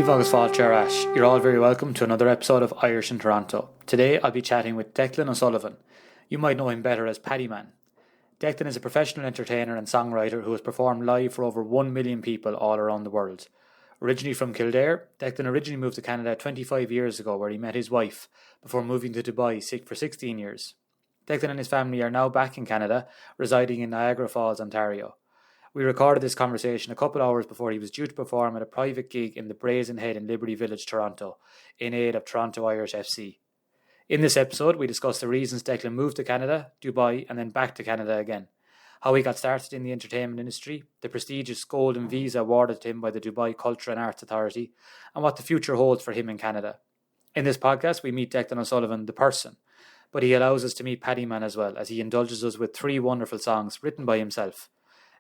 Steve agus Fáilte Ash. You're all very welcome to another episode of Irish in Toronto. Today I'll be chatting with Declan O'Sullivan. You might know him better as Paddyman. Declan is a professional entertainer and songwriter who has performed live for over 1 million people all around the world. Originally from Kildare, Declan originally moved to Canada 25 years ago where he met his wife before moving to Dubai for 16 years. Declan and his family are now back in Canada, residing in Niagara Falls, Ontario. We recorded this conversation a couple hours before he was due to perform at a private gig in the Brazen Head in Liberty Village, Toronto, in aid of Toronto Irish FC. In this episode, we discuss the reasons Declan moved to Canada, Dubai, and then back to Canada again, how he got started in the entertainment industry, the prestigious golden visa awarded to him by the Dubai Culture and Arts Authority, and what the future holds for him in Canada. In this podcast, we meet Declan O'Sullivan, the person, but he allows us to meet Paddyman as well, as he indulges us with 3 wonderful songs written by himself.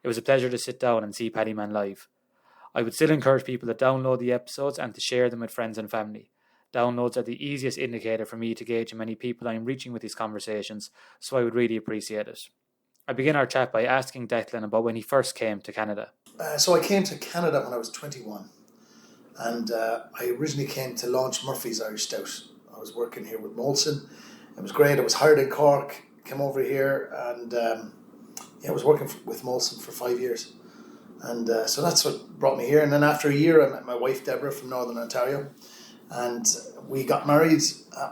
It was a pleasure to sit down and see Paddyman live. I would still encourage people to download the episodes and to share them with friends and family. Downloads are the easiest indicator for me to gauge how many people I am reaching with these conversations, so I would really appreciate it. I begin our chat by asking Declan about when he first came to Canada. So I came to Canada when I was 21, and I originally came to launch Murphy's Irish Stout. I was working here with Molson. It was great. I was hired in Cork, came over here, and I was working with Molson for 5 years. And so that's what brought me here. And then after a year, I met my wife, Deborah, from Northern Ontario. And we got married.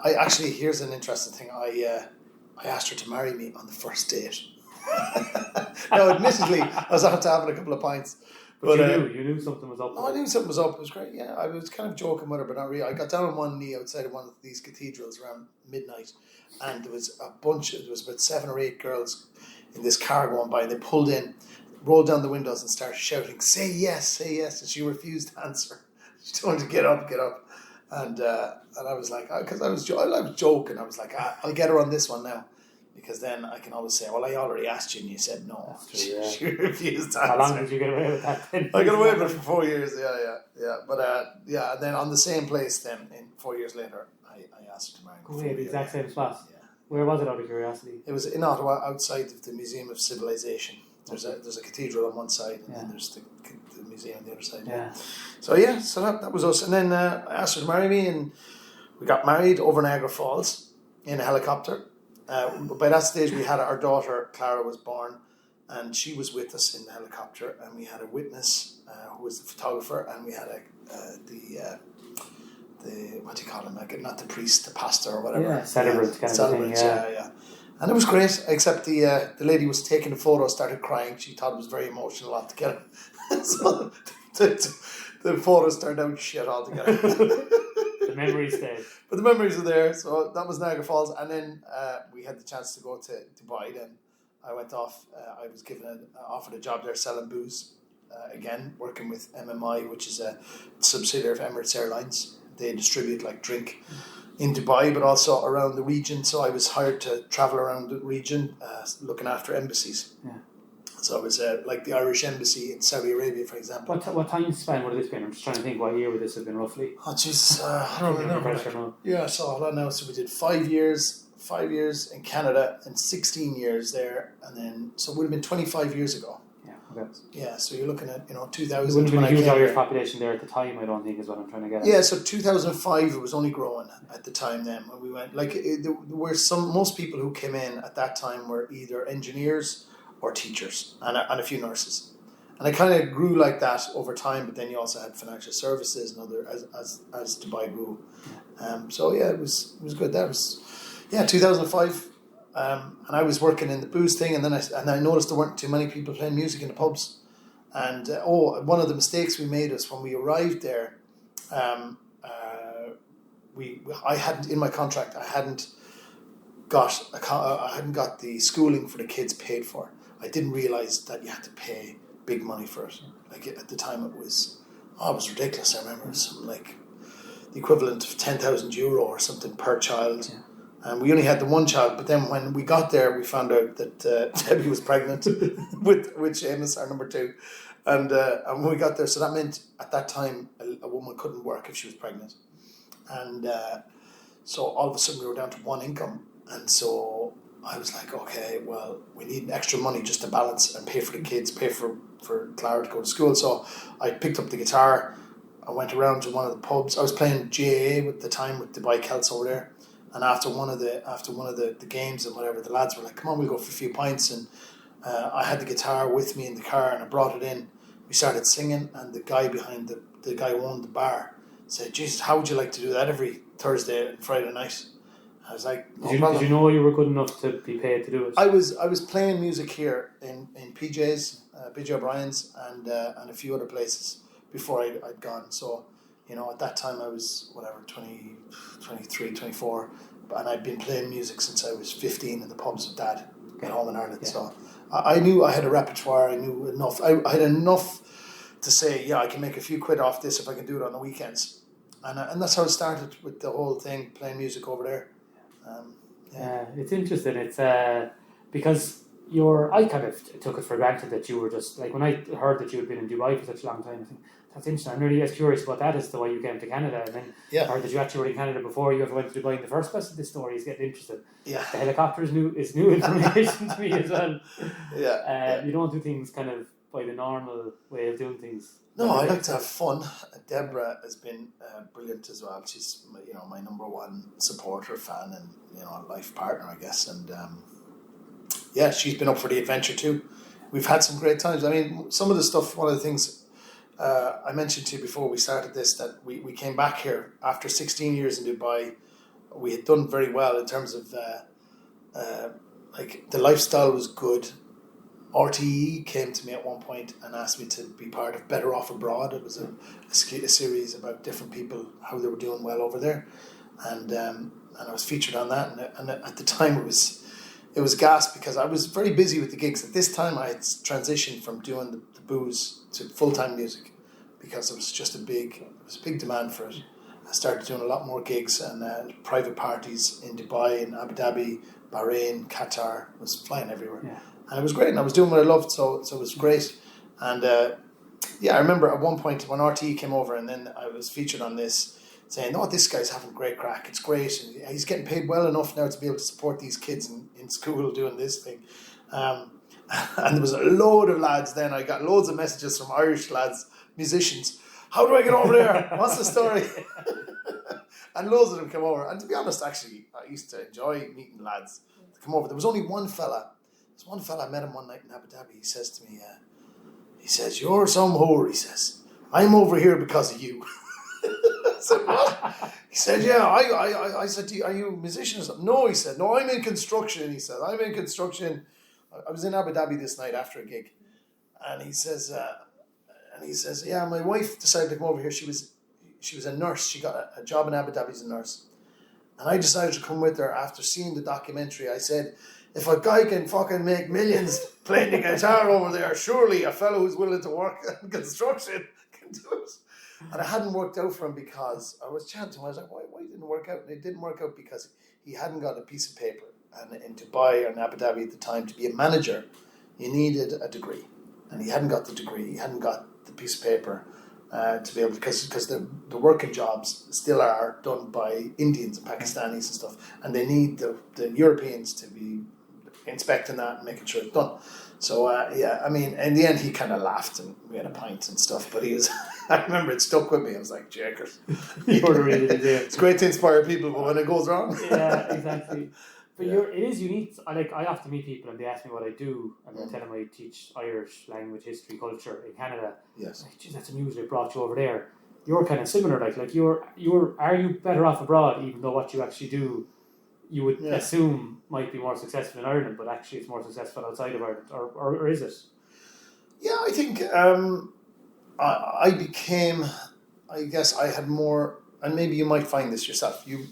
Here's an interesting thing. I asked her to marry me on the first date. Now, admittedly, I was after having a couple of pints. But you knew something was up. No, I knew something was up. It was great. Yeah, I was kind of joking with her, but not really. I got down on one knee outside of one of these cathedrals around midnight. And there was about 7 or 8 girls in this car going by, and they pulled in, rolled down the windows and started shouting, say yes, and she refused to answer. She told me to get up. And I was like, because I was joking, I was like, I'll get her on this one now, because then I can always say, well, I already asked you and you said no. True, yeah. She refused to answer. How long did you get away with that then? I got away with it for 4 years, yeah. But and then on the same place then, 4 years later, I asked her to marry me. Go away, the exact same spot? Yeah. Where was it, out of curiosity? It was in Ottawa, outside of the Museum of Civilization. There's a cathedral on one side, and then there's the museum on the other side. Yeah. So that was us. And then I asked her to marry me, and we got married over Niagara Falls in a helicopter. By that stage, we had our daughter, Clara, was born, and she was with us in the helicopter, and we had a witness who was the photographer, and we had the what do you call him? Like, not the priest, the pastor or whatever. Yeah, celebrant kind of thing. Yeah. And it was great, except the lady was taking the photo, started crying. She thought it was very emotional altogether. So the photos turned out shit altogether. The memories stayed. But the memories are there. So that was Niagara Falls. And then we had the chance to go to Dubai. Then I went off. I was offered a job there selling booze. Again, working with MMI, which is a subsidiary of Emirates Airlines. They distribute drink in Dubai, but also around the region. So I was hired to travel around the region, looking after embassies. Yeah. So I was like the Irish embassy in Saudi Arabia, for example. What time span would this been? I'm just trying to think what year would this have been roughly. Oh Jesus, I don't remember. Yeah, so hold on now. So we did 5 years in Canada and 16 years there, and then so it would have been 25 years ago. Okay. Yeah, so you're looking at 2000. There wouldn't have been a huge Irish population there at the time, I don't think, is what I'm trying to get at. Yeah, so 2005 it was only growing at the time then when we went. There were most people who came in at that time were either engineers or teachers and a few nurses, and it kind of grew like that over time. But then you also had financial services and other as Dubai grew. So yeah, it was good. That was 2005. And I was working in the booze thing, and then I noticed there weren't too many people playing music in the pubs. And one of the mistakes we made was when we arrived there. I hadn't in my contract. I hadn't got the schooling for the kids paid for. I didn't realize that you had to pay big money for it. Like at the time, it was ridiculous. I remember it was something like the equivalent of €10,000 or something per child. Yeah. And we only had the one child, but then when we got there, we found out that Debbie was pregnant with Seamus, our number 2. And when we got there, so that meant at that time a woman couldn't work if she was pregnant. And so all of a sudden we were down to one income. And so I was like, okay, well, we need extra money just to balance and pay for the kids, pay for Clara to go to school. So I picked up the guitar, I went around to one of the pubs. I was playing GAA at the time with the Dubai Celts over there. And after one of the games and whatever, the lads were like, "Come on, we'll go for a few pints." And I had the guitar with me in the car, and I brought it in. We started singing, and the guy behind the guy who owned the bar said, "Jesus, how would you like to do that every Thursday and Friday night?" I was like, did you know you were good enough to be paid to do it? I was playing music here in PJ's, PJ O'Brien's, and a few other places before I'd gone. So, at that time I was, 23, 24, and I'd been playing music since I was 15 in the pubs with Dad at home in Ireland. Yeah. So I knew I had a repertoire. I knew enough. I had enough to say, yeah, I can make a few quid off this if I can do it on the weekends. And that's how it started with the whole thing, playing music over there. It's interesting. It's because I kind of took it for granted that you were just, like, when I heard that you had been in Dubai for such a long time, I think, that's interesting. I'm really as curious about that as to why you came to Canada, and then heard that you actually were in Canada before you ever went to Dubai in the first place. This story is getting interesting. Yeah. The helicopter is new information to me as well. Yeah. You don't do things kind of by the normal way of doing things. No, I like to have fun. Deborah has been brilliant as well. She's my number one supporter, fan, and life partner, I guess. And she's been up for the adventure too. We've had some great times. I mean, some of the stuff. One of the things I mentioned to you before we started this, that we came back here after 16 years in Dubai. We had done very well in terms of the lifestyle was good. RTE came to me at one point and asked me to be part of Better Off Abroad. It was a series about different people, how they were doing well over there, and I was featured on that. And at the time it was gas because I was very busy with the gigs. At this time I had transitioned from doing the booze to full-time music because it was just a big demand for it. I started doing a lot more gigs and private parties in Dubai, in Abu Dhabi, Bahrain, Qatar. I was flying everywhere. Yeah. And it was great, and I was doing what I loved, so it was great. And I remember at one point when RTE came over, and then I was featured on this, saying, "Oh, this guy's having great crack. It's great, and he's getting paid well enough now to be able to support these kids in school doing this thing." And there was a load of lads. Then I got loads of messages from Irish lads, musicians. "How do I get over there? What's the story?" And loads of them come over. And to be honest, actually, I used to enjoy meeting lads to come over. There was only one fella. There's one fella, I met him one night in Abu Dhabi. He says to me, he says, "You're some whore," he says. "I'm over here because of you." I said, "What?" He said, "Yeah." I said, "Are you a musician or something?" "No," he said. "No, I'm in construction." He said, "I'm in construction." I was in Abu Dhabi this night after a gig. And he says, "Yeah, my wife decided to come over here. She was a nurse. She got a job in Abu Dhabi as a nurse. And I decided to come with her after seeing the documentary. I said, if a guy can fucking make millions playing the guitar over there, surely a fellow who's willing to work in construction can do it." And it hadn't worked out for him because I was chatting to him. I was like, why didn't it work out? And it didn't work out because he hadn't got a piece of paper. And in Dubai and Abu Dhabi at the time, to be a manager, you needed a degree. And he hadn't got the degree. He hadn't got the piece of paper to be able to, because the working jobs still are done by Indians and Pakistanis and stuff. And they need the Europeans to be inspecting that and making sure it's done. So I mean, in the end he kind of laughed and we had a pint and stuff, but he was I remember it stuck with me. I was like, "Jackers." It's great to inspire people, but when it goes wrong. Yeah, exactly. But it is unique. I often meet people and they ask me what I do, and I tell them I teach Irish language, history, culture in Canada. Yes. Like, geez, that's unusual. Brought you over there. You're kind of similar. Like you're. Are you better off abroad, even though what you actually do, you would assume might be more successful in Ireland, but actually it's more successful outside of Ireland, or is it? Yeah, I think I became. I guess I had more, and maybe you might find this yourself. You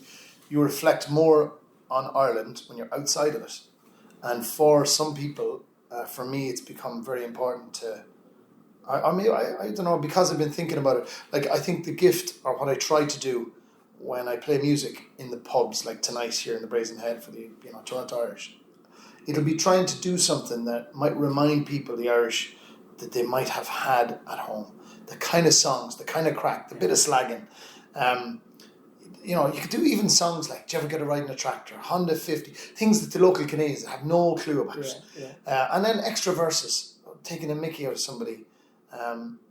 reflect more on Ireland when you're outside of it, and for some people, for me, it's become very important to. I mean, I don't know, because I've been thinking about it. Like, I think the gift, or what I try to do when I play music in the pubs, like tonight here in the Brazen Head for the Toronto Irish, it'll be trying to do something that might remind people, the Irish, that they might have had at home. The kind of songs, the kind of crack, the bit of slagging. You could do even songs like, "Do you ever get a ride in a tractor?" Honda 50, things that the local Canadians have no clue about. And then extra verses, taking a mickey out of somebody.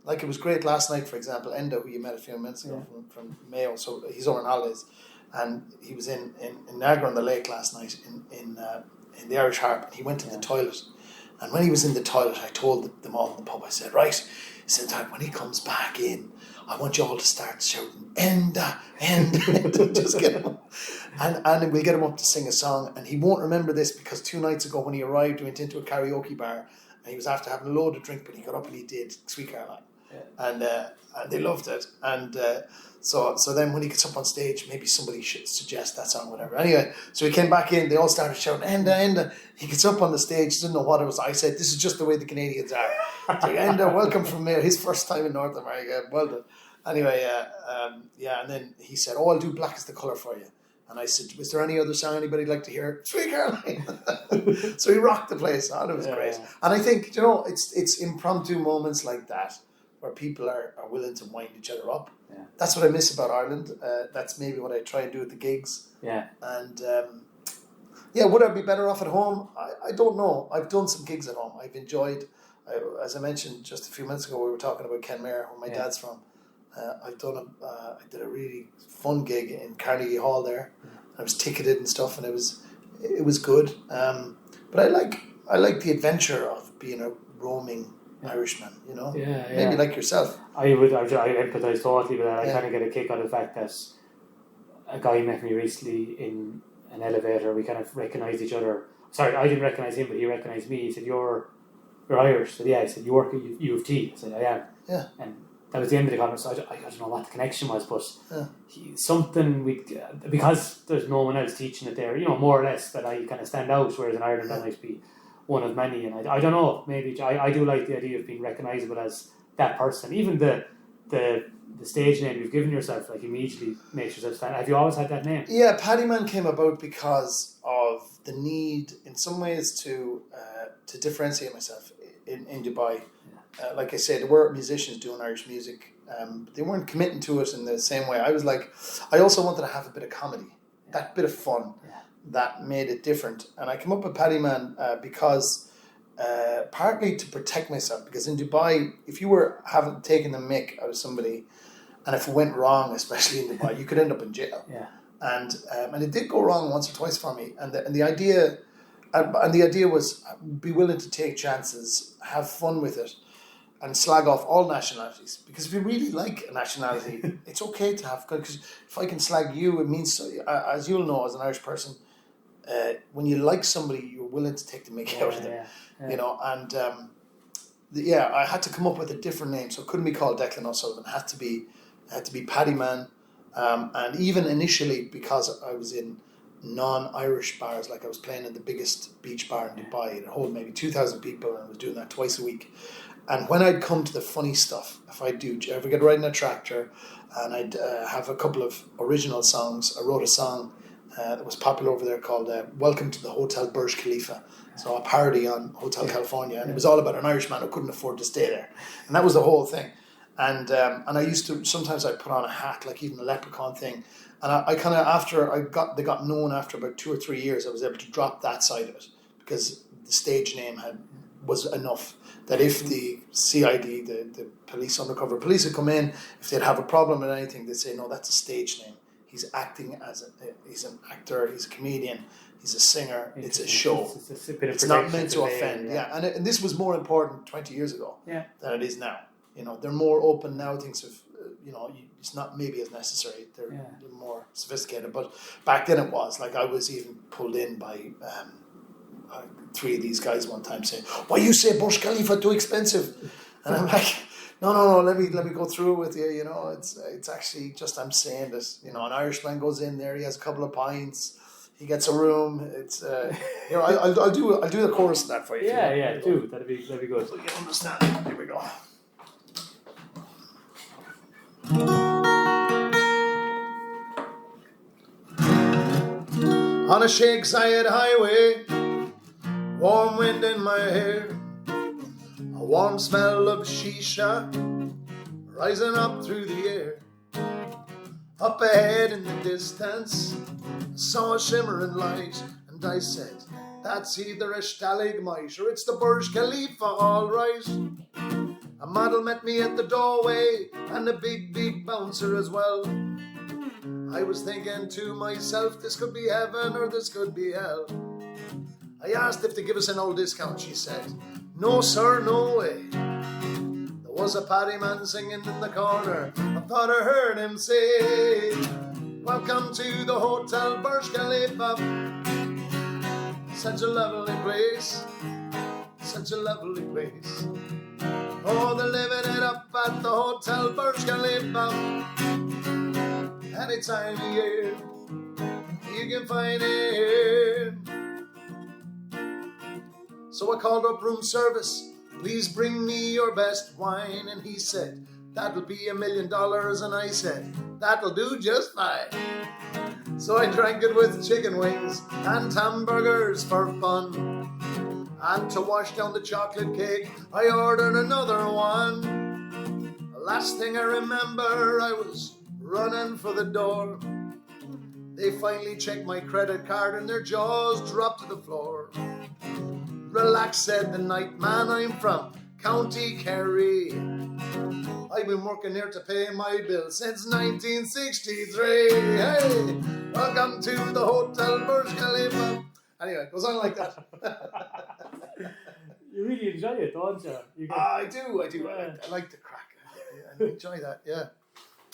Like it was great last night, for example. Enda, who you met a few minutes ago from Mayo, so he's over on holidays, and he was in Niagara on the Lake last night in the Irish Harp, and he went to the toilet. And when he was in the toilet, I told them all in the pub, I said, right, he said, Dad, when he comes back in, I want you all to start shouting, Enda, Enda, just get him up. And we'll get him up to sing a song. And he won't remember this because 2 nights ago when he arrived, he went into a karaoke bar, and he was after having a load of drink, but he got up and he did Sweet Caroline. And they loved it. And so then when he gets up on stage, maybe somebody should suggest that song, whatever. Anyway, so he came back in, they all started shouting, Enda, Enda. He gets up on the stage, didn't know what it was. I said, this is just the way the Canadians are. So Enda, welcome from Mayo. His first time in North America. Well done. Anyway, and then he said, oh, I'll do Black is the Colour for you. And I said, is there any other song anybody'd like to hear? Sweet Caroline. So he rocked the place on. It was great. Yeah. And I think, it's impromptu moments like that where people are willing to wind each other up. Yeah. That's what I miss about Ireland. That's maybe what I try and do at the gigs. Yeah. And would I be better off at home? I don't know. I've done some gigs at home. I've enjoyed, as I mentioned just a few minutes ago, we were talking about Kenmare, where my dad's from. I did a really fun gig in Carnegie Hall there. I was ticketed and stuff, and it was good. But I like the adventure of being a roaming Irishman, maybe like yourself. I empathise totally with that. I kind of get a kick out of the fact that a guy met me recently in an elevator. We kind of recognised each other. Sorry, I didn't recognise him, but he recognised me. He said, "You're Irish." I said, "Yeah." He said, "You work at U of T." I said, "I am." Yeah. And that was the end of the conversation. I don't know what the connection was, but something because there's no one else teaching it there. More or less that I kind of stand out. Whereas in Ireland, I might be one of many, and I don't know. Maybe I do like the idea of being recognisable as that person. Even the stage name you've given yourself, like, immediately makes yourself stand. Have you always had that name? Yeah, Paddyman came about because of the need, in some ways, to differentiate myself in Dubai. Like I said, there were musicians doing Irish music. They weren't committing to it in the same way. I was like, I also wanted to have a bit of comedy, that bit of fun that made it different. And I came up with Paddyman because partly to protect myself, because in Dubai, if you were taken the mick out of somebody, and if it went wrong, especially in Dubai, you could end up in jail. Yeah. And it did go wrong once or twice for me. And the idea was be willing to take chances, have fun with it, and slag off all nationalities. Because if you really like a nationality, it's okay to have, because if I can slag you, it means, as you'll know as an Irish person, when you like somebody, you're willing to take the mick out of them. And I had to come up with a different name, so it couldn't be called Declan O'Sullivan. It had to be Paddyman. And even initially, because I was in non-Irish bars, like I was playing in the biggest beach bar in Dubai, it held maybe 2,000 people, and I was doing that twice a week. And when I'd come to the funny stuff, if I ever get riding a tractor, and I'd have a couple of original songs, I wrote a song that was popular over there called Welcome to the Hotel Burj Khalifa. So a parody on Hotel California, and it was all about an Irishman who couldn't afford to stay there. And that was the whole thing. And I used to, sometimes I'd put on a hat, like even a leprechaun thing. And I kind of, they got known after about 2 or 3 years, I was able to drop that side of it, because the stage name was enough that if the CID, the undercover police would come in, if they'd have a problem with anything, they'd say, no, that's a stage name. He's acting he's an actor, he's a comedian, he's a singer, it's a show. It's not meant to offend. And this was more important 20 years ago than it is now. They're more open now, things have, it's not maybe as necessary. They're more sophisticated. But back then it was. Like, I was even pulled in by 3 of these guys one time saying, why you say Burj Khalifa too expensive? And I'm like, no, let me go through it with you. It's actually just, I'm saying this. An Irishman goes in there, he has a couple of pints, he gets a room. It's I'll do the chorus of that for you. Do that'd be good. So you can understand. Here we go. On a Sheikh Zayed highway, warm wind in my hair, a warm smell of shisha rising up through the air. Up ahead in the distance, I saw a shimmering light, and I said, That's either a stalagmite or it's the Burj Khalifa, all right. A model met me at the doorway and a big bouncer as well. I was thinking to myself, this could be heaven or this could be hell. I asked if they give us an old discount. She said, no sir, no way. There was a Paddyman singing in the corner. I thought I heard him say, welcome to the Hotel Burj Khalifa. Such a lovely place, such a lovely place. Oh, they're living it up at the Hotel Burj Khalifa. Any time of year, you can find it. So I called up room service, please bring me your best wine. And he said, that'll be $1 million. And I said, that'll do just fine. So I drank it with chicken wings and hamburgers for fun. And to wash down the chocolate cake, I ordered another one. The last thing I remember, I was running for the door. They finally checked my credit card and their jaws dropped to the floor. Relax, said the night man, I'm from County Kerry. I've been working here to pay my bill since 1963. Hey, welcome to the Hotel Burj Khalifa. Anyway, it goes on like that. You really enjoy it, don't you? I do. Yeah. I like the crack. I enjoy that, yeah.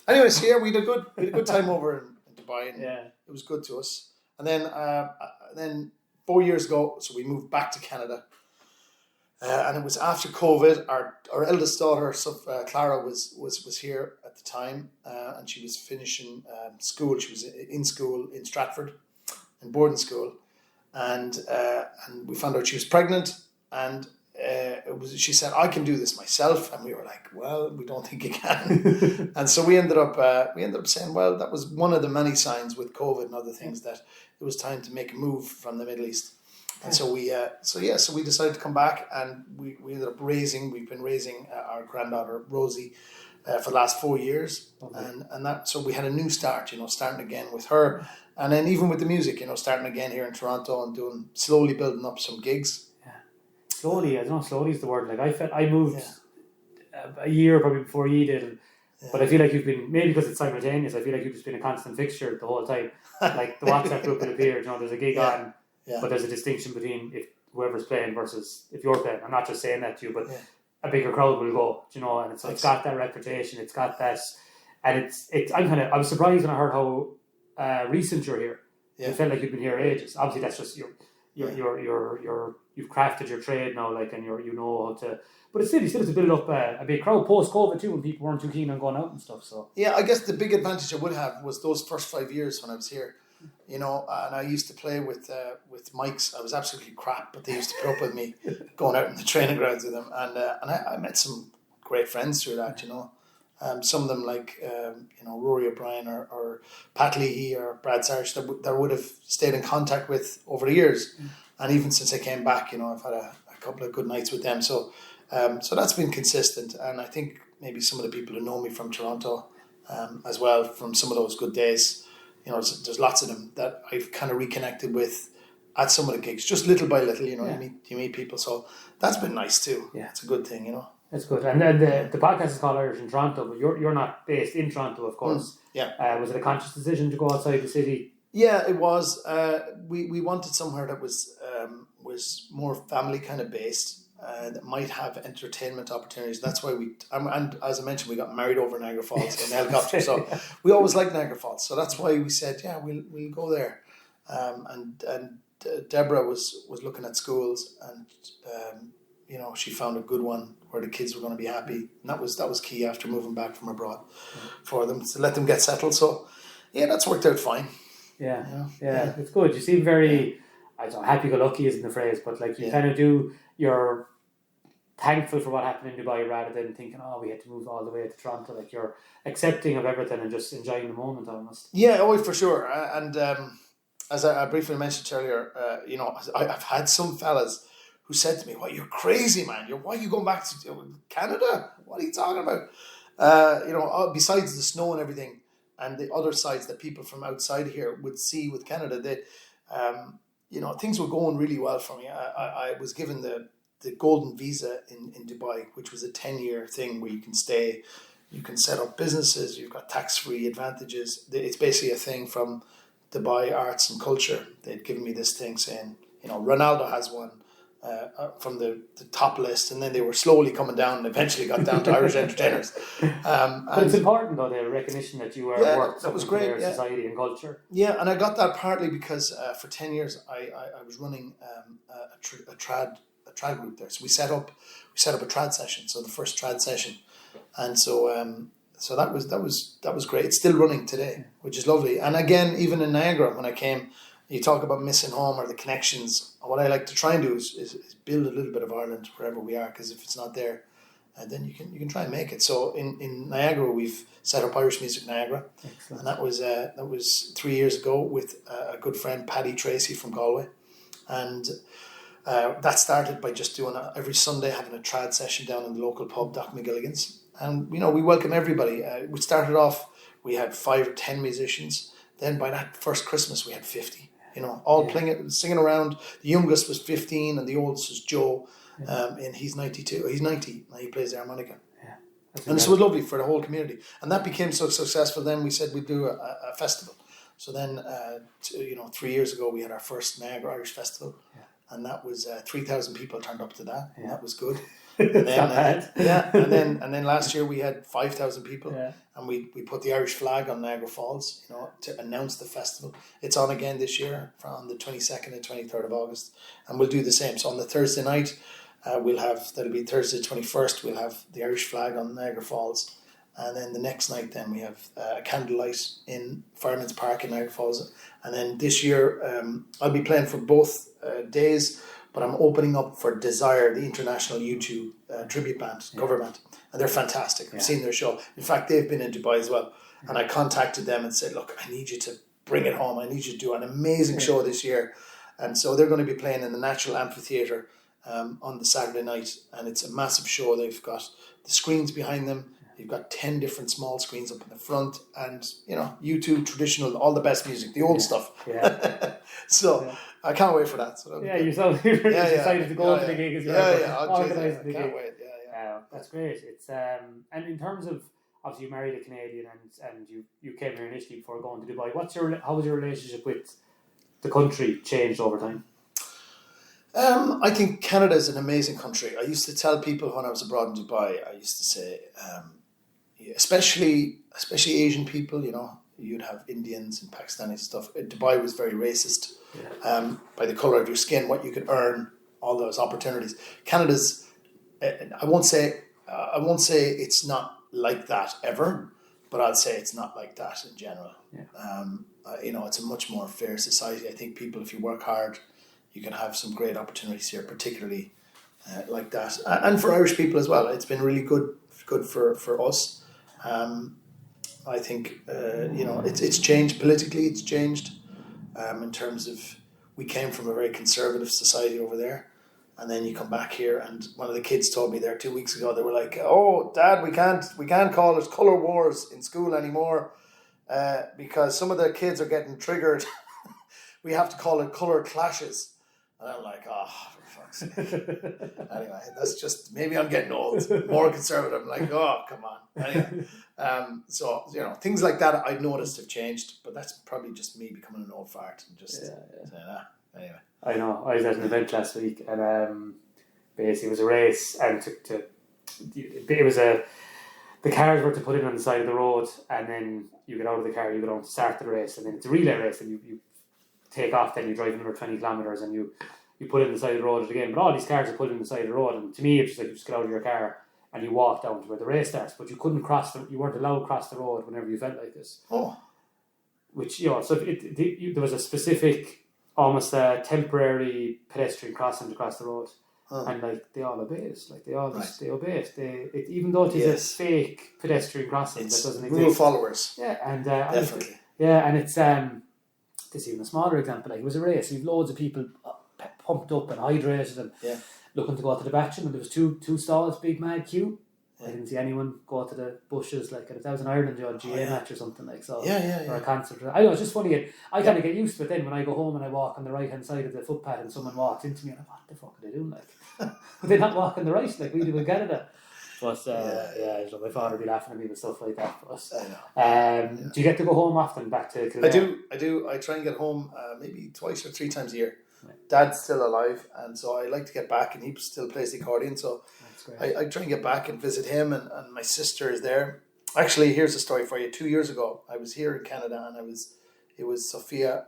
Anyway, so yeah, we had a good time over in Dubai, and it was good to us. And then 4 years ago, so we moved back to Canada, and it was after COVID. Our eldest daughter, Clara, was here at the time, and she was finishing school. She was in school in Stratford, in boarding school, and we found out she was pregnant, and she said, I can do this myself. And we were like, well, we don't think you can. And so we ended up saying, well, that was one of the many signs with COVID and other things that it was time to make a move from the Middle East. And so we decided to come back, and we ended up we've been raising our granddaughter, Rosie, for the last 4 years. Okay. And that, so we had a new start, starting again with her. And then even with the music, starting again here in Toronto and slowly building up some gigs. Slowly, I don't know, slowly is the word. Like I moved a year probably before you did, but I feel like you've been, maybe because it's simultaneous, I feel like you've just been a constant fixture the whole time. Like the WhatsApp group will appear, there's a gig on, but there's a distinction between if whoever's playing versus if you're playing. I'm not just saying that to you, but a bigger crowd will go, and it's got that reputation, it's got that, and I was surprised when I heard how recent you're here. Yeah. It felt like you've been here ages. Obviously, that's just you've crafted your trade now, and you know how to. But it's still to build up a big crowd post COVID too, when people weren't too keen on going out and stuff. So yeah, I guess the big advantage I would have was those first 5 years when I was here, and I used to play with mics. I was absolutely crap, but they used to put up with me going out in the training grounds with them, and I met some great friends through that. Some of them like Rory O'Brien or Pat Leahy or Brad Sarge that I would have stayed in contact with over the years. And even since I came back, I've had a couple of good nights with them. So that's been consistent. And I think maybe some of the people who know me from Toronto as well, from some of those good days, there's lots of them that I've kind of reconnected with at some of the gigs, just little by little, you meet people. So that's been nice too. Yeah. It's a good thing, That's good. And then the podcast is called Irish in Toronto, but you're not based in Toronto, of course. Was it a conscious decision to go outside the city? Yeah, it was. We wanted somewhere that was more family kind of based, that might have entertainment opportunities. That's why and as I mentioned, we got married over Niagara Falls in a helicopter. So we always liked Niagara Falls. So that's why we said, we'll go there. And Deborah was looking at schools, and she found a good one where the kids were going to be happy. And that was key after moving back from abroad for them, to let them get settled. So yeah, that's worked out fine. Yeah, it's good. You seem very, I don't know, happy-go-lucky isn't the phrase, but you kind of you're thankful for what happened in Dubai rather than thinking, we had to move all the way to Toronto. You're accepting of everything and just enjoying the moment almost. Yeah, for sure. And as I briefly mentioned earlier, I've had some fellas who said to me, "What, you're crazy, man. Why are you going back to Canada? What are you talking about?" Besides the snow and everything, and the other sides that people from outside here would see with Canada, that things were going really well for me. I was given the golden visa in Dubai, which was a 10-year thing where you can stay, you can set up businesses, you've got tax-free advantages. It's basically a thing from Dubai Arts and Culture. They'd given me this thing saying, Ronaldo has one from the top list, and then they were slowly coming down and eventually got down to Irish entertainers. But it's important, though, the recognition that you worked that was great, for their society and culture. Yeah, and I got that partly because for 10 years I was running a trad group there. So we set up a trad session, so the first trad session, and so that was great. It's still running today, which is lovely. And again, even in Niagara, when I came, you talk about missing home or the connections. What I like to try and do is build a little bit of Ireland wherever we are, because if it's not there, then you can try and make it. So in Niagara, we've set up Irish Music Niagara. Excellent. And that was 3 years ago with a good friend, Paddy Tracy from Galway, and that started by just doing every Sunday having a trad session down in the local pub, Doc McGilligan's, and we welcome everybody. We started off, we had 5 or 10 musicians. Then by that first Christmas, we had 50. All playing, singing around. The youngest was 15, and the oldest was Joe, and he's 92. He's 90, and he plays the harmonica. Yeah, and this was lovely for the whole community. And that became so successful. Then we said we'd do a festival. So then, 3 years ago, we had our first Niagara Irish Festival, and that was 3,000 people turned up to that, and that was good. And then, and then last year we had 5,000 people, and we put the Irish flag on Niagara Falls, to announce the festival. It's on again this year from the 22nd and 23rd of August, and we'll do the same. So on the Thursday night, that'll be Thursday 21st. We'll have the Irish flag on Niagara Falls, and then the next night, then we have a candlelight in Fireman's Park in Niagara Falls, and then this year I'll be playing for both days. But I'm opening up for Desire, the international YouTube tribute band, cover band. And they're fantastic. I've seen their show. In fact, they've been in Dubai as well. And I contacted them and said, look, I need you to bring it home. I need you to do an amazing show this year. And so they're going to be playing in the Natural Amphitheatre on the Saturday night. And it's a massive show. They've got the screens behind them. You've got 10 different small screens up in the front. And, YouTube, traditional, all the best music, the old stuff. Yeah. So... I can't wait for that. So you're excited to go to the gig as well. I can't wait. That's great. It's and in terms of, obviously you married a Canadian and you came here initially before going to Dubai. How was your relationship with the country changed over time? I think Canada is an amazing country. I used to tell people when I was abroad in Dubai, I used to say, especially Asian people, you'd have Indians and Pakistanis and stuff. Dubai was very racist. By the colour of your skin, what you could earn, all those opportunities. Canada's, I won't say it's not like that ever, but I'd say it's not like that in general. It's a much more fair society. I think people, if you work hard, you can have some great opportunities here, particularly like that, and for Irish people as well. It's been really good for us. I think it's changed politically. It's changed. In terms of, we came from a very conservative society over there, and then you come back here, and one of the kids told me there 2 weeks ago, they were like, "Oh, Dad, we can't call it colour wars in school anymore because some of the kids are getting triggered. We have to call it colour clashes." And I'm like, "Oh, for fuck's sake." Anyway, that's just, maybe I'm getting old, more conservative. I'm like, "Oh, come on." Anyway. So things like that I've noticed have changed, but that's probably just me becoming an old fart and just saying anyway. I know. I was at an event last week, and basically it was a race, and the cars were to put in on the side of the road, and then you get out of the car, you go down to start the race, and then it's a relay race, and you take off, then you drive another 20 kilometres, and you put in the side of the road again. But all these cars are put in the side of the road, and to me it's just like you just get out of your car and you walk down to where the race starts, but you you weren't allowed to cross the road whenever you felt like this. Oh. Which, so there was a specific, almost a temporary pedestrian crossing to cross the road. And they all obey it. They obey it. Even though it is a fake pedestrian crossing that doesn't exist. Rule followers. Yeah, and definitely. And it's this even a smaller example. It was a race. You've loads of people pumped up and hydrated and looking to go to the bathroom, and there was two stalls, big mad queue, I didn't see anyone go to the bushes like that was an Ireland GA match or something like so. Or a concert. I know, it's just funny. I kind of get used to it then when I go home and I walk on the right hand side of the footpath and someone walks into me and I'm like, what the fuck are they doing? Like, but they're not walking the right like we do in Canada. But my father would be laughing at me with stuff like that. But, do you get to go home often back to Kildare? I do. I try and get home maybe twice or three times a year. Right. Dad's still alive, and so I like to get back, and he still plays the accordion. So I try and get back and visit him, and my sister is there. Actually, here's a story for you. 2 years ago, I was here in Canada, and it was Sophia,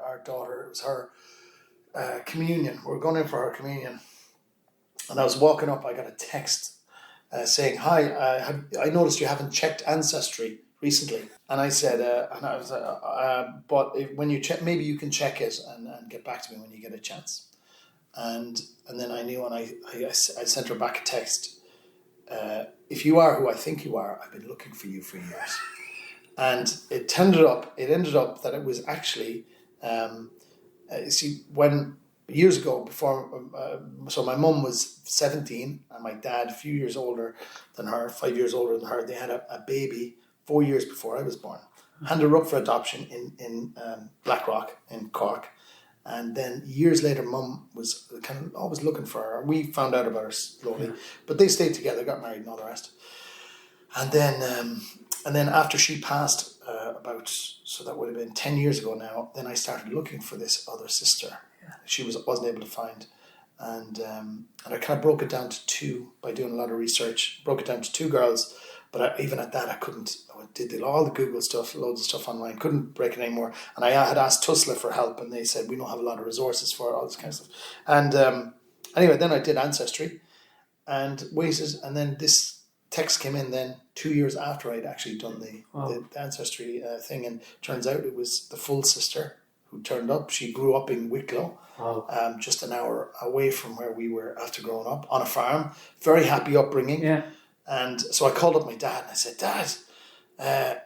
our daughter. It was her communion. We were going in for her communion, and I was walking up. I got a text saying, "Hi, I noticed you haven't checked Ancestry recently." And I said, and I was but when you check, maybe you can check it and get back to me when you get a chance. And then I knew, and I sent her back a text. If you are who I think you are, I've been looking for you for years. And it ended up that it was actually, when years ago, before, so my mum was 17 and my dad a few years older than her, 5 years older than her. They had a baby 4 years before I was born. Handed her up for adoption in Blackrock in Cork. And then years later, Mum was kind of always looking for her. We found out about her slowly, but they stayed together, got married, and all the rest. And then after she passed, so that would have been 10 years ago now. Then I started looking for this other sister. She wasn't able to find, and I kind of broke it down to two by doing a lot of research. Broke it down to two girls, but even at that, I couldn't. I did all the Google stuff, loads of stuff online. Couldn't break it anymore. And I had asked Tusla for help, and they said we don't have a lot of resources for all this kind of stuff. And anyway, then I did Ancestry, and waited, and then this text came in. Then 2 years after I'd actually done the Ancestry thing, and turns out it was the full sister who turned up. She grew up in Wicklow, just an hour away from where we were after growing up, on a farm. Very happy upbringing. Yeah. And so I called up my dad and I said, "Dad,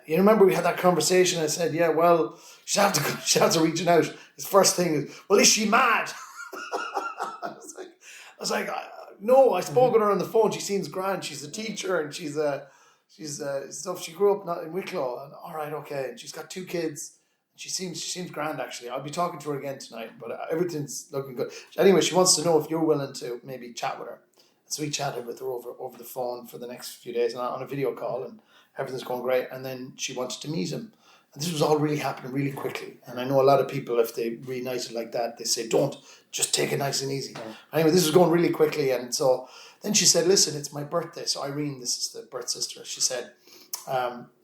you remember we had that conversation?" I said, "Yeah, well, she'll have to reach out." His first thing is, "Well, is she mad?" I was like, "No, I spoke with her on the phone. She seems grand. She's a teacher and she's stuff. She grew up not in Wicklow. And all right, okay. And she's got 2 kids. She seems grand, actually. I'll be talking to her again tonight, but everything's looking good." Anyway, she wants to know if you're willing to maybe chat with her. So we chatted with her over the phone for the next few days and on a video call, and everything's going great. And then she wanted to meet him. And this was all really happening really quickly. And I know a lot of people, if they reunited like that, they say, "Don't, just take it nice and easy." Yeah. Anyway, this was going really quickly. And so then she said, "Listen, it's my birthday." So Irene, this is the birth sister, she said,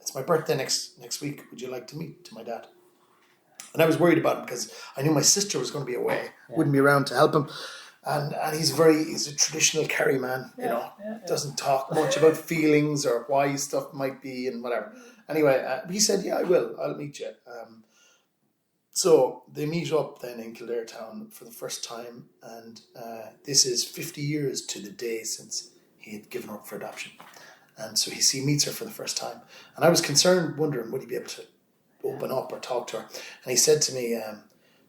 "It's my birthday next week. Would you like to meet to my dad?" And I was worried about him because I knew my sister was going to be away, wouldn't be around to help him. And he's a traditional Kerry man, doesn't talk much about feelings or why stuff might be and whatever. Anyway, he said, "Yeah, I will. I'll meet you." So they meet up then in Kildare town for the first time, and this is 50 years to the day since he had given her up for adoption. And so he meets her for the first time. And I was concerned, wondering, would he be able to open up or talk to her? And he said to me,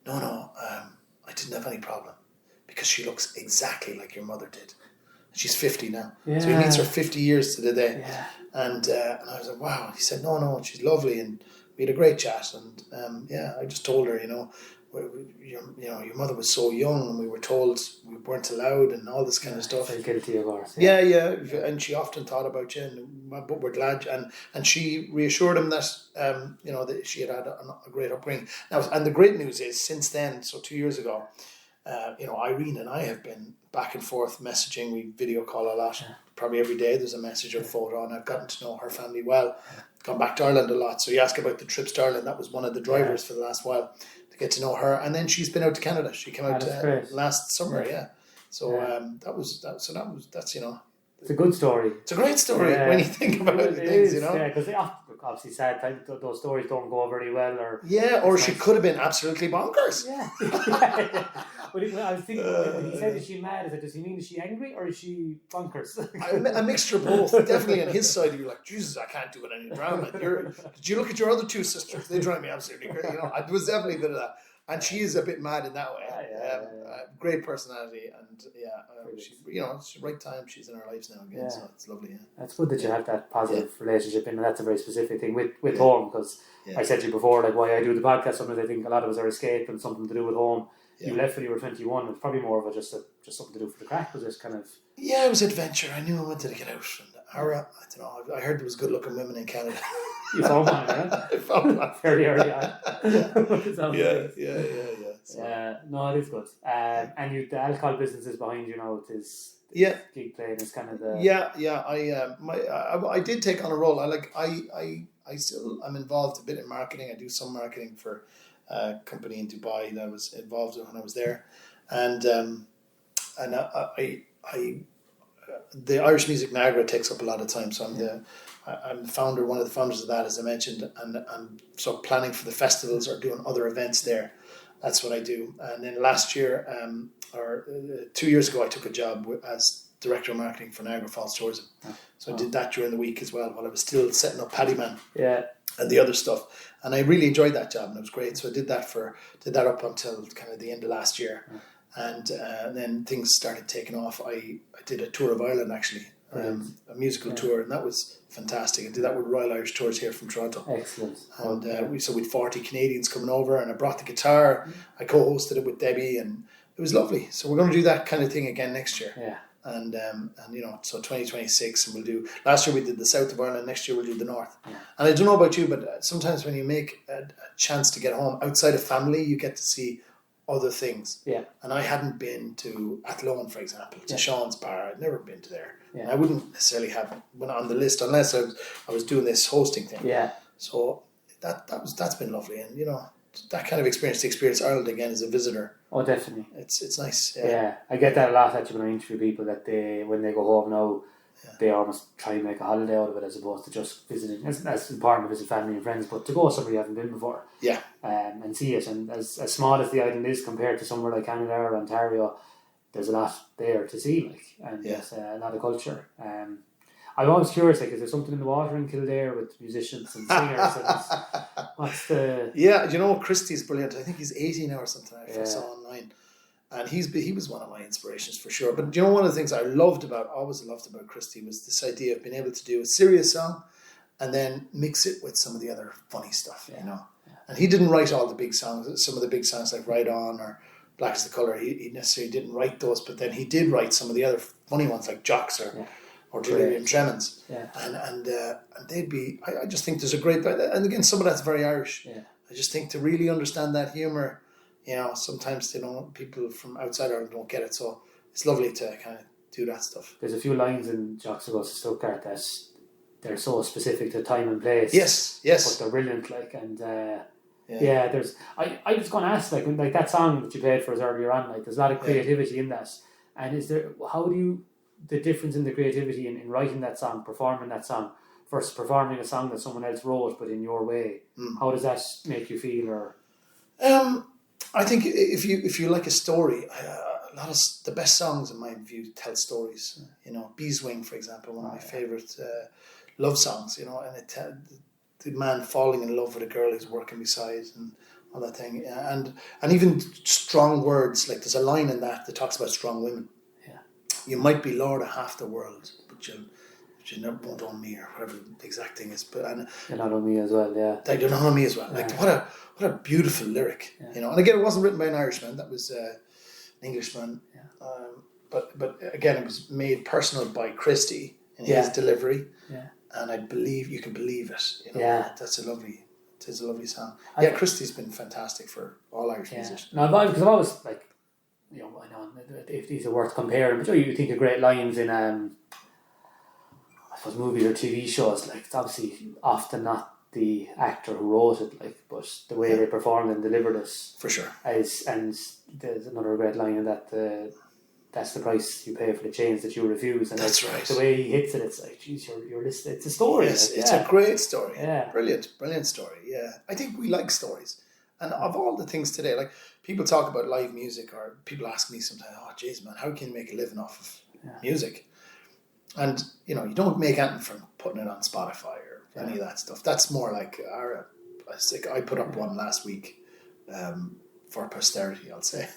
no, I didn't have any problem, because she looks exactly like your mother did. She's 50 now. Yeah. So he meets her 50 years to the day. Yeah. And I was like, wow. And he said, no, she's lovely. And we had a great chat. And I just told her, your mother was so young and we were told we weren't allowed and all this kind of stuff. Felt guilty of ours. Yeah. And she often thought about you, but we're glad. And she reassured him that, that she had a great upbringing. Now, and the great news is, since then, so 2 years ago, Irene and I have been back and forth messaging. We video call a lot, probably every day. There's a message or photo, and I've gotten to know her family well. Gone back to Ireland a lot. So you ask about the trips to Ireland. That was one of the drivers for the last while, to get to know her. And then she's been out to Canada. She came out last summer. Yeah. So that's It's a good story. It's a great story when you think about it. Things, Yeah, because obviously sad times, those stories don't go very well. Or she could have been absolutely bonkers. Yeah. But I was thinking, when he said, "Is she mad?" Does he mean, is she angry or is she bonkers? A mixture of both. Definitely on his side, you're like, "Jesus, I can't do it any drama." Did you look at your other 2 sisters? They drive me absolutely crazy. It was definitely a bit of that. And she is a bit mad in that way. Great personality, and it's the right time. She's in our lives now again, so it's lovely. Yeah. That's good that you have that positive relationship, and that's a very specific thing with home. Because I said to you before, like why I do the podcast. Sometimes I think a lot of us are escape and something to do with home. Yeah. You left when you were 21. It's probably more of just something to do for the crack. Was this kind of? Yeah, it was adventure. I knew I wanted to get out. And I don't know. I heard there was good-looking women in Canada. You found one, yeah? I found one fairly early on. Yeah. So. No, it is good. And the alcohol business is behind you now. It is. Gig playing is kind of the. I did take on a role. I still I'm involved a bit in marketing. I do some marketing for a company in Dubai that I was involved in when I was there, and the Irish Music Niagara takes up a lot of time. So I'm one of the founders of that, as I mentioned, and I'm sort of planning for the festivals or doing other events there. That's what I do. And then last year, or 2 years ago, I took a job as director of marketing for Niagara Falls Tourism. So I did that during the week as well, while I was still setting up Paddyman and the other stuff. And I really enjoyed that job, and it was great. So I did that up until kind of the end of last year. And then things started taking off. I did a tour of Ireland, actually, a musical tour, and that was fantastic. I did that with Royal Irish Tours here from Toronto. Excellent. And we had 40 Canadians coming over, and I brought the guitar. I co-hosted it with Debbie, and it was lovely. So we're going to do that kind of thing again next year. Yeah. And so 2026, and we'll do. Last year we did the south of Ireland. Next year we'll do the north. Yeah. And I don't know about you, but sometimes when you make a chance to get home outside of family, you get to see other things. Yeah. And I hadn't been to Athlone, for example, to Sean's Bar. I'd never been to there. Yeah. I wouldn't necessarily have went on the list unless I was doing this hosting thing. Yeah. So that's been lovely, and that kind of experience to experience Ireland again as a visitor. Oh, definitely. It's nice. Yeah, I get that a lot actually when I interview people that when they go home now, they almost try and make a holiday out of it as opposed to just visiting. That's important to visit family and friends, but to go somewhere you haven't been before. Yeah. And see it, and as small as the island is compared to somewhere like Canada or Ontario, there's a lot there to see, and there's a lot of culture. I'm always curious, is there something in the water in Kildare with musicians and singers? What's the... Yeah, Christy's brilliant. I think he's 80 now or something. I saw online. And he was one of my inspirations for sure. But one of the things I always loved about Christy was this idea of being able to do a serious song and then mix it with some of the other funny stuff, Yeah. And he didn't write all the big songs. Some of the big songs like Ride On or Black is the Colour, he necessarily didn't write those, but then he did write some of the other funny ones like Jocks or Delirium Tremens. Yeah. And they'd be... I just think there's a great... And again, some of that's very Irish. Yeah. I just think to really understand that humour, sometimes people from outside Ireland don't get it, so it's lovely to kind of do that stuff. There's a few lines in Jocks Goes to Stuttgart that they're so specific to time and place. Yes. But they're brilliant, there's... I was going to ask, like that song that you played for us earlier on, there's a lot of creativity in that. And how do you... the difference in the creativity in writing that song, performing that song, versus performing a song that someone else wrote but in your way? How does that make you feel? Or I think if you like a story, a lot of the best songs in my view tell stories. Beeswing, for example, one of my favourite love songs. And the man falling in love with a girl he's working beside and all that thing, and even strong words. Like there's a line in that talks about strong women. You might be lord of half the world, but you never won't own me, or whatever the exact thing is. But you're not on me as well, yeah. You're not on me as well. Like what a beautiful lyric, And again, it wasn't written by an Irishman. That was an Englishman. Yeah. But again, it was made personal by Christy in his delivery. Yeah. And I believe you can believe it. It is a lovely song. Christy's been fantastic for all Irish musicians. No, because I've always I know if these are worth comparing, but you think of great lines in I suppose movies or TV shows. It's obviously often not the actor who wrote it, but the way they performed and delivered it for sure. And there's another great line in that that's the price you pay for the chains that you refuse. And that's right. The way he hits it, it's like, geez, you're listening. It's a story. Yes, it's a great story. Yeah, brilliant story. Yeah, I think we like stories. And of all the things today, people talk about live music, or people ask me sometimes, "Oh, geez, man, how can you make a living off of music?" And you don't make anything from putting it on Spotify or any of that stuff. That's more like I put up one last week for posterity, I'll say.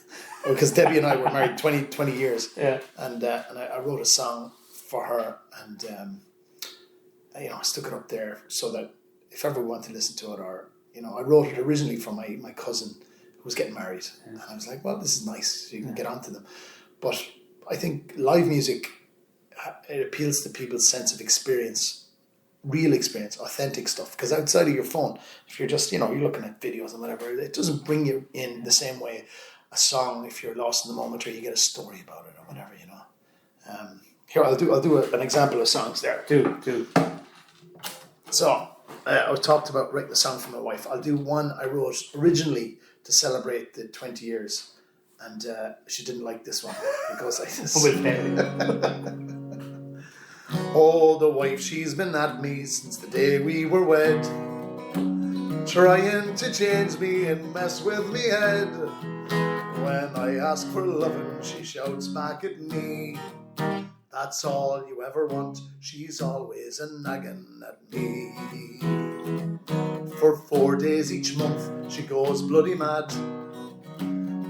Because Debbie and I were married 20 years. Yeah. And I wrote a song for her, and I stuck it up there so that if ever we want to listen to it, or I wrote it originally for my cousin who was getting married, and I was like, well, this is nice, so you can get onto them. But I think live music, it appeals to people's sense of experience, real experience, authentic stuff. Because outside of your phone, if you're just you're looking at videos and whatever, it doesn't bring you in the same way a song, if you're lost in the moment or you get a story about it or whatever. Here, I'll do an example of songs there. Do. So, I talked about writing a song for my wife. I'll do one I wrote originally to celebrate the 20 years. And she didn't like this one. It goes like this. Oh, the wife, she's been at me since the day we were wed, trying to change me and mess with me head. When I ask for loving, she shouts back at me, that's all you ever want, she's always a nagging at me. For 4 days each month, she goes bloody mad.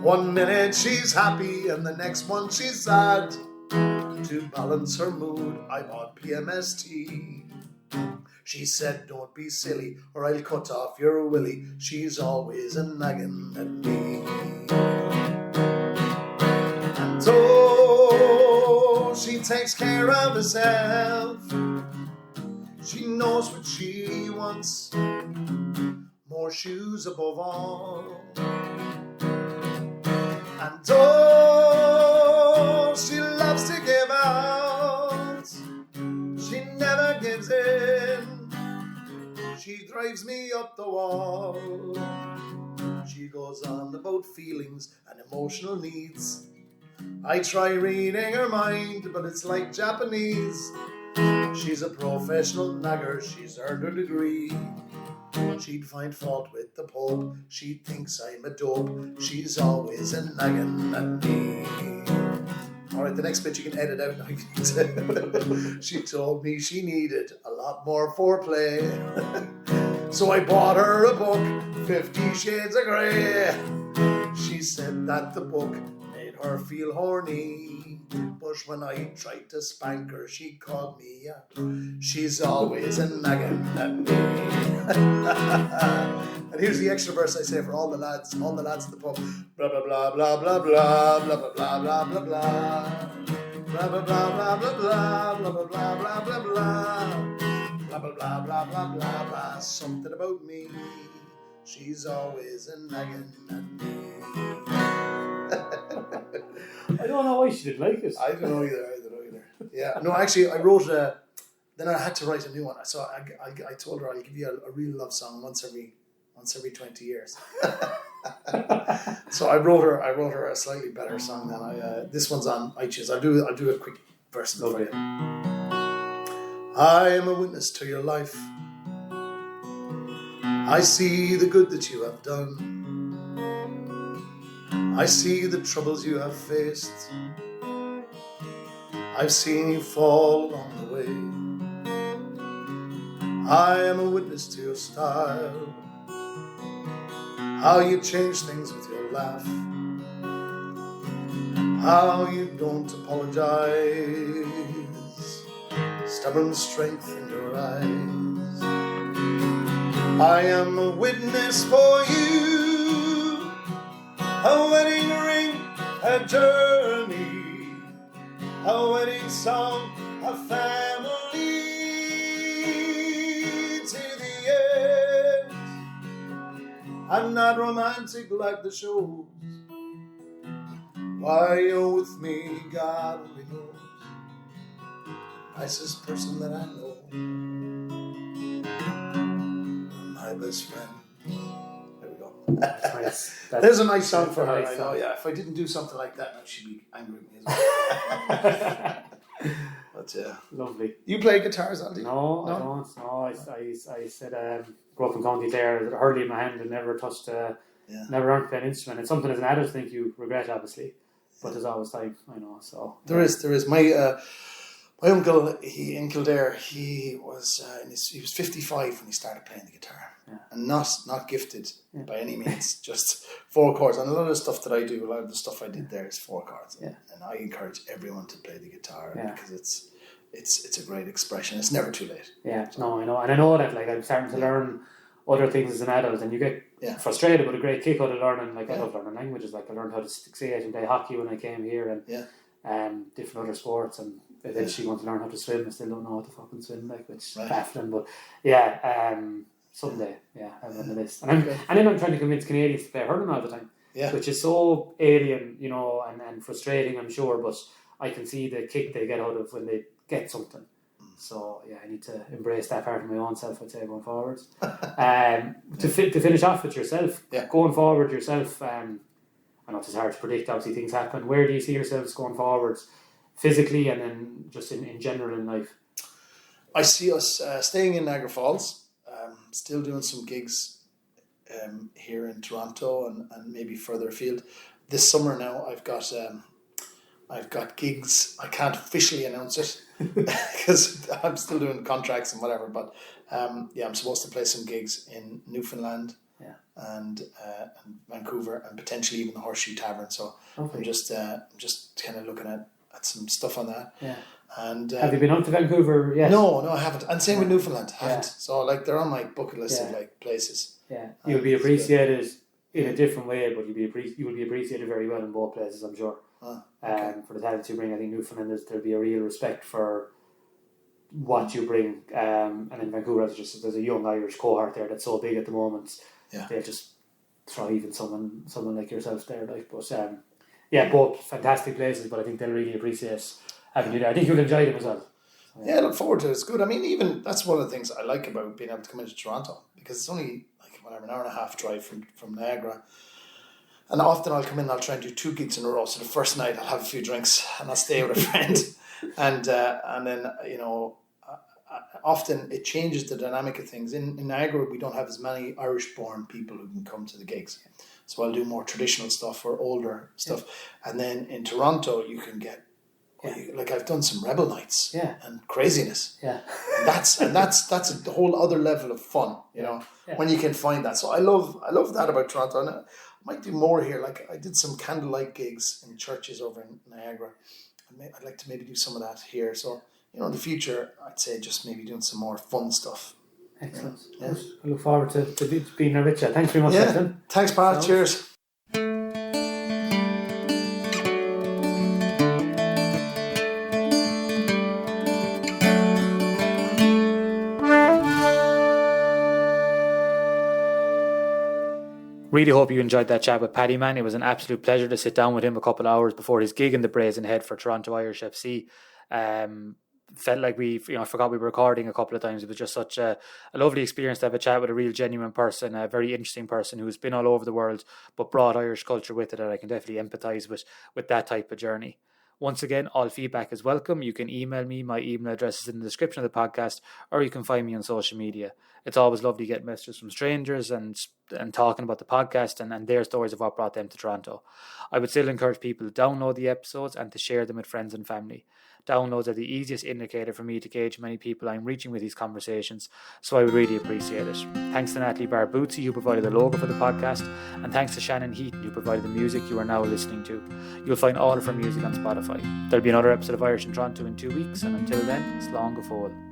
1 minute she's happy and the next one she's sad. To balance her mood, I bought PMST. She said, don't be silly or I'll cut off your willy. She's always a nagging at me. And oh, she takes care of herself. She knows what she wants, more shoes above all. And oh, she loves to give out. She never gives in. She drives me up the wall. She goes on about feelings and emotional needs. I try reading her mind, but it's like Japanese. She's a professional nagger, she's earned her degree. She'd find fault with the Pope, she thinks I'm a dope. She's always a nagging at me. Alright, the next bit you can edit out now. She told me she needed a lot more foreplay. So I bought her a book, 50 Shades of Grey. She said that the book made her feel horny. But when I tried to spank her, she called me up. She's always a nagging at me. And here's the extra verse I say for all the lads at the pub. Blah blah blah blah blah blah blah blah blah blah blah blah. Blah blah blah blah blah blah blah blah blah blah blah blah. Blah blah blah blah blah blah blah. Something about me. She's always a nagging at me. I don't know why she didn't like it. I don't know either. Yeah, no, actually, I wrote then I had to write a new one. So I told her I'll give you a real love song once every 20 years. So I wrote her a slightly better song than this one's on iTunes. I'll do a quick version for you. I am a witness to your life. I see the good that you have done. I see the troubles you have faced. I've seen you fall along the way. I am a witness to your style, how you change things with your laugh, how you don't apologize, stubborn strength in your eyes. I am a witness for you, a wedding ring, a journey, a wedding song, a family to the end. I'm not romantic like the shows. Why you're with me, God only knows. Nicest person that I know, my best friend. Nice. There's a nice song for her. Nice I know. song. Yeah, if I didn't do something like that, now she'd be angry with me as well. But Lovely. you play guitars, Andy? No, I don't. No, I said grew up in County Clare, hardly in my hand, and never touched. Never learned to play an instrument. It's something as an adult I think you regret, obviously, but there's always time. I know. So there is. My uncle, in Kildare, he was 55 when he started playing the guitar, and not gifted by any means, just 4 chords. And a lot of the stuff that I do, a lot of the stuff I did there is 4 chords, and I encourage everyone to play the guitar because it's a great expression. It's never too late. Yeah, no, I know, and I know that like I'm starting to learn other things as an adult, and you get frustrated, but a great kick out of learning. Like I love learning languages. Like I learned how to skate and play hockey when I came here, and different other sports, and eventually want to learn how to swim. I still don't know how to fucking swim, like, which is baffling, but someday, I'm on the list. And then I'm trying to convince Canadians to play hurling all the time, which is so alien, and frustrating, I'm sure, but I can see the kick they get out of when they get something. So I need to embrace that part of my own self, I'd say, going forwards. To finish off with yourself, going forward yourself, I know it's hard to predict, obviously things happen. Where do you see yourselves going forwards, physically and then just in general in life? I see us staying in Niagara Falls, still doing some gigs here in Toronto and maybe further afield. This summer now I've got gigs. I can't officially announce it because I'm still doing contracts and whatever, but I'm supposed to play some gigs in Newfoundland and Vancouver and potentially even the Horseshoe Tavern. So I'm just kind of looking at some stuff on that. Yeah. And have you been out to Vancouver yet? No, I haven't. And same with Newfoundland, I haven't. So like they're on my bucket list of like places. Yeah, you'll be appreciated in a different way, but you will be appreciated very well in both places, I'm sure. For the talents you bring, I think Newfoundland there'll be a real respect for what you bring. And in Vancouver, there's a young Irish cohort there that's so big at the moment. Yeah, they'll just thrive in someone like yourself there. Like, but both fantastic places. But I think they'll really appreciate having you there. I think you'll enjoy them as well. Yeah, I look forward to it. It's good. I mean, even that's one of the things I like about being able to come into Toronto, because it's only an hour and a half drive from Niagara. And often I'll come in and I'll try and do 2 gigs in a row. So the first night I'll have a few drinks and I'll stay with a friend. and then, often it changes the dynamic of things. In Niagara, we don't have as many Irish-born people who can come to the gigs. So I'll do more traditional stuff or older stuff. And then in Toronto, you can get, I've done some rebel nights and craziness. Yeah. And that's a whole other level of fun, when you can find that. So I love that about Toronto. And I might do more here. Like I did some candlelight gigs in churches over in Niagara. I'd like to maybe do some of that here. So, in the future, I'd say just maybe doing some more fun stuff. Excellent. Yeah. I look forward to being there with you. Thanks very much, Declan. Thanks, Pat. Cheers. Really hope you enjoyed that chat with Paddyman. It was an absolute pleasure to sit down with him a couple of hours before his gig in the Brazen Head for Toronto Irish FC. Felt like I forgot we were recording a couple of times. It was just such a lovely experience to have a chat with a real genuine person, a very interesting person who's been all over the world but brought Irish culture with it, and I can definitely empathise with that type of journey. Once again, all feedback is welcome. You can email me. My email address is in the description of the podcast, or you can find me on social media. It's always lovely getting messages from strangers and talking about the podcast and their stories of what brought them to Toronto. I would still encourage people to download the episodes and to share them with friends and family. Downloads are the easiest indicator for me to gauge how many people I'm reaching with these conversations, so I would really appreciate it. Thanks to Natalie Barbuzzi, who provided the logo for the podcast, and thanks to Shannon Heaton, who provided the music you are now listening to. You'll find all of her music on Spotify. There'll be another episode of Irish in Toronto in 2 weeks, and until then, slán go fóill.